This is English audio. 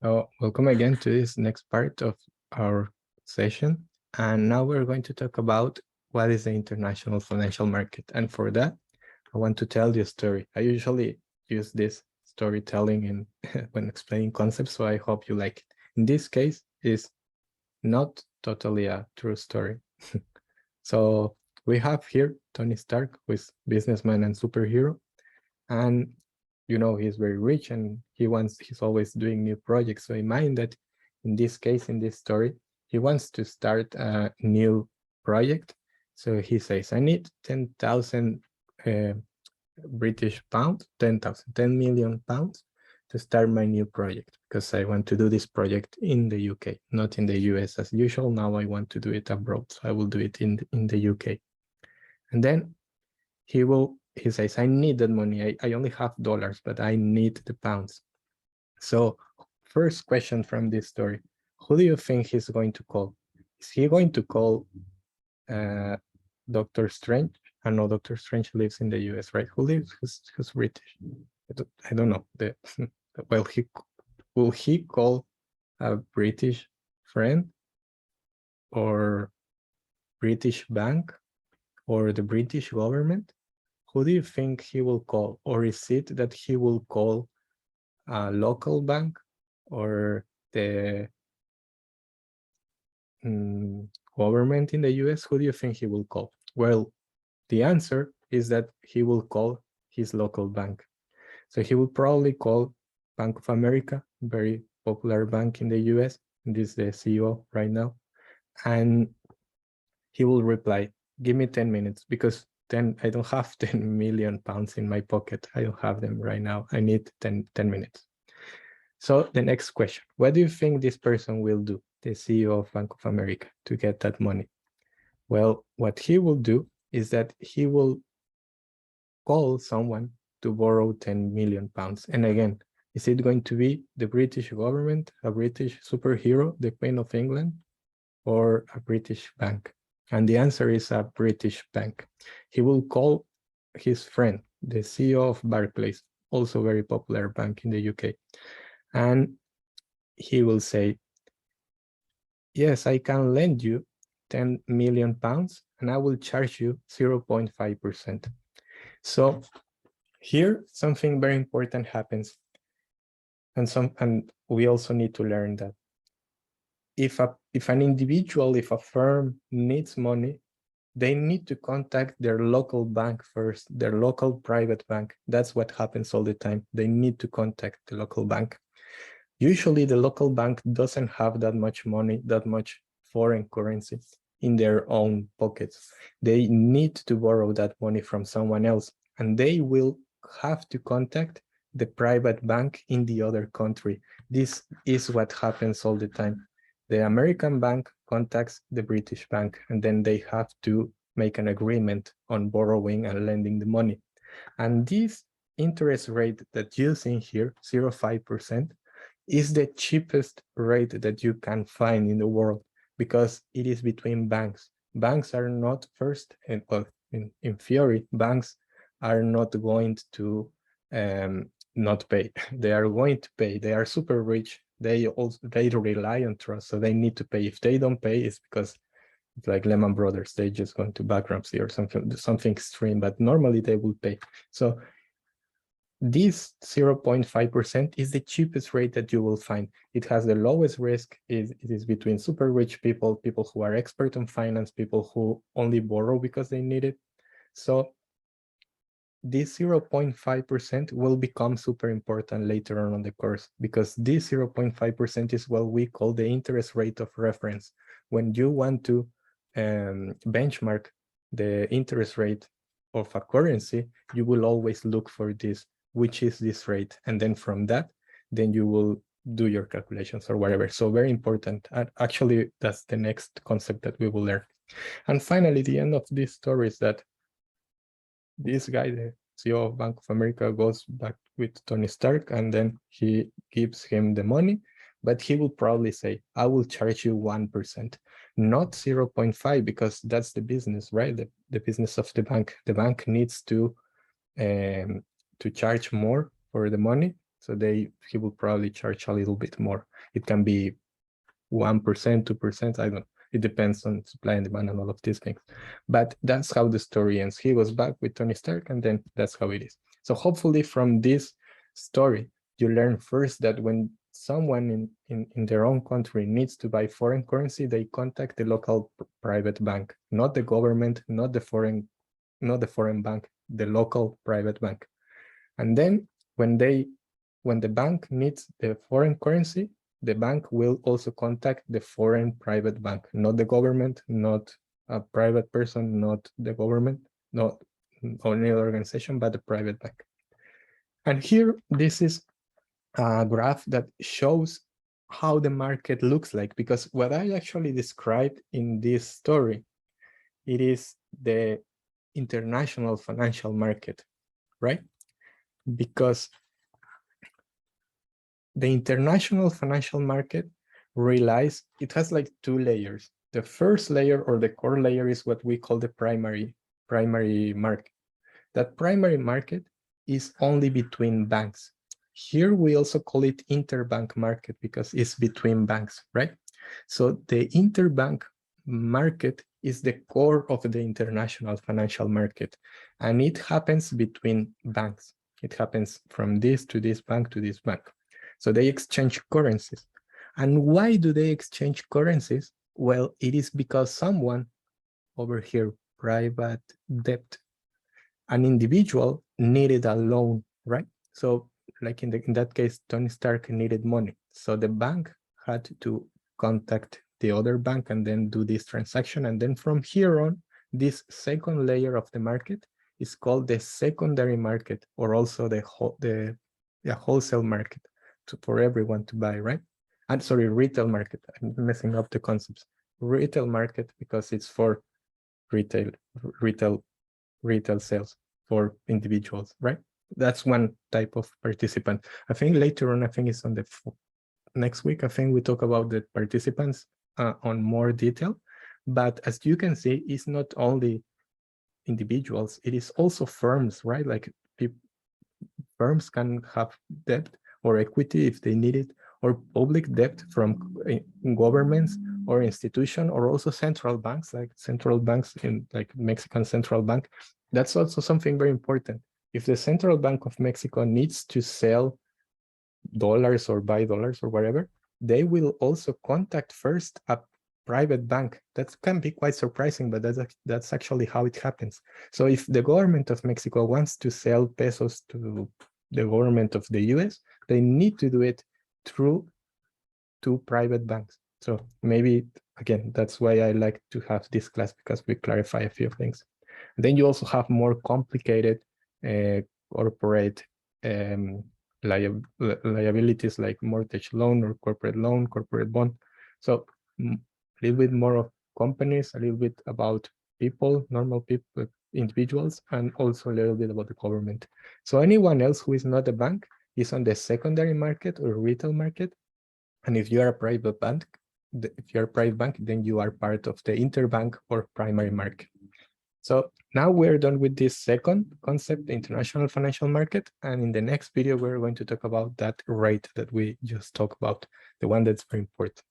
Oh, welcome again to this next part of our session. And now we're going to talk about what is the international financial market. And for that, I want to tell you a story. I usually use this storytelling in when explaining concepts, so I hope you like it. In this case, it's not totally a true story. So we have here Tony Stark, who is businessman and superhero. And he's very rich and he's always doing new projects. So imagine that in this case, in this story, he wants to start a new project. So he says, I need 10,000 British pounds, 10 million pounds to start my new project, because I want to do this project in the UK, not in the US as usual. Now I want to do it abroad, so I will do it in the UK. And then he says, I need that money. I only have dollars, but I need the pounds. So first question from this story, who do you think he's going to call? Is he going to call Dr. Strange? I know Dr. Strange lives in the US, right? Who's British? I don't know. Well, will he call a British friend or British bank or the British government? Who do you think he will call? Or is it that he will call a local bank or the government in the US? Who do you think he will call? Well, the answer is that he will call his local bank. So he will probably call Bank of America, very popular bank in the US. This is the CEO right now. And he will reply, give me 10 minutes, because then I don't have 10 million pounds in my pocket. I don't have them right now. I need 10 minutes. So the next question, what do you think this person will do, the CEO of Bank of America, to get that money? Well, what he will do is that he will call someone to borrow 10 million pounds. And again, is it going to be the British government, a British superhero, the Queen of England, or a British bank? And the answer is a British bank. He will call his friend, the CEO of Barclays, also very popular bank in the UK. And he will say, yes, I can lend you 10 million pounds and I will charge you 0.5%. So here, something very important happens. And we also need to learn that if an individual, if a firm needs money, they need to contact their local bank first, their local private bank. That's what happens all the time. They need to contact the local bank. Usually the local bank doesn't have that much money, that much foreign currency in their own pockets. They need to borrow that money from someone else, and they will have to contact the private bank in the other country. This is what happens all the time. The American bank contacts the British bank, and then they have to make an agreement on borrowing and lending the money. And this interest rate that you see here, 0.5%, is the cheapest rate that you can find in the world, because it is between banks. Banks are not first, and well, in theory, banks are not going to not pay. They are going to pay. They are super rich. They rely on trust, so they need to pay. If they don't pay, it's because it's like Lehman Brothers. They just go into bankruptcy or something extreme. But normally they will pay. So this 0.5% is the cheapest rate that you will find. It has the lowest risk. It is between super rich people, people who are expert in finance, people who only borrow because they need it. So this 0.5% will become super important later on the course, because this 0.5% is what we call the interest rate of reference. When you want to benchmark the interest rate of a currency, you will always look for this, which is this rate. And then from that, then you will do your calculations or whatever. So very important. And actually, that's the next concept that we will learn. And finally, the end of this story is that this guy, the CEO of Bank of America, goes back with Tony Stark, and then he gives him the money, but he will probably say, I will charge you 1%, not 0.5, because that's the business, right? The business of the bank. The bank needs to charge more for the money, So he will probably charge a little bit more. It can be 1%, 2%, I don't know. It depends on supply and demand and all of these things. But that's how the story ends. He was back with Tony Stark, and then that's how it is. So hopefully from this story, you learn first that when someone in their own country needs to buy foreign currency, they contact the local private bank, not the government, not the foreign bank, the local private bank. And then when the bank needs the foreign currency, the bank will also contact the foreign private bank, not the government, not a private person, not the government, not any other organization, but the private bank. And here, this is a graph that shows how the market looks like, because what I actually described in this story, it is the international financial market, right? Because the international financial market relies, it has like two layers. The first layer, or the core layer, is what we call the primary market. That primary market is only between banks. Here we also call it interbank market because it's between banks, right? So the interbank market is the core of the international financial market, and it happens between banks. It happens from this to this bank to this bank. So they exchange currencies. And why do they exchange currencies? Well, it is because someone over here, private debt, an individual needed a loan, right? So like in that case, Tony Stark needed money. So the bank had to contact the other bank and then do this transaction. And then from here on, this second layer of the market is called the secondary market, or also the wholesale market for everyone to buy, right? And sorry, retail market. I'm messing up the concepts. Retail market because it's for retail sales for individuals, right? That's one type of participant. I think later on, I think it's on the next week, I think we talk about the participants on more detail. But as you can see, it's not only individuals, it is also firms, right? Like firms can have debt or equity if they need it, or public debt from governments or institution, or also central banks, like central banks in like Mexican Central Bank. That's also something very important. If the Central Bank of Mexico needs to sell dollars or buy dollars or whatever, they will also contact first a private bank. That can be quite surprising, but that's actually how it happens. So if the government of Mexico wants to sell pesos to the government of the US, they need to do it through two private banks. So maybe, again, that's why I like to have this class, because we clarify a few things. And then you also have more complicated corporate liabilities like mortgage loan or corporate bond. So a little bit more of companies, a little bit about people, normal people, individuals, and also a little bit about the government. So anyone else who is not a bank is on the secondary market or retail market. And if you are a private bank, then you are part of the interbank or primary market. So now we're done with this second concept, the international financial market. And in the next video, we're going to talk about that rate that we just talked about, the one that's very important.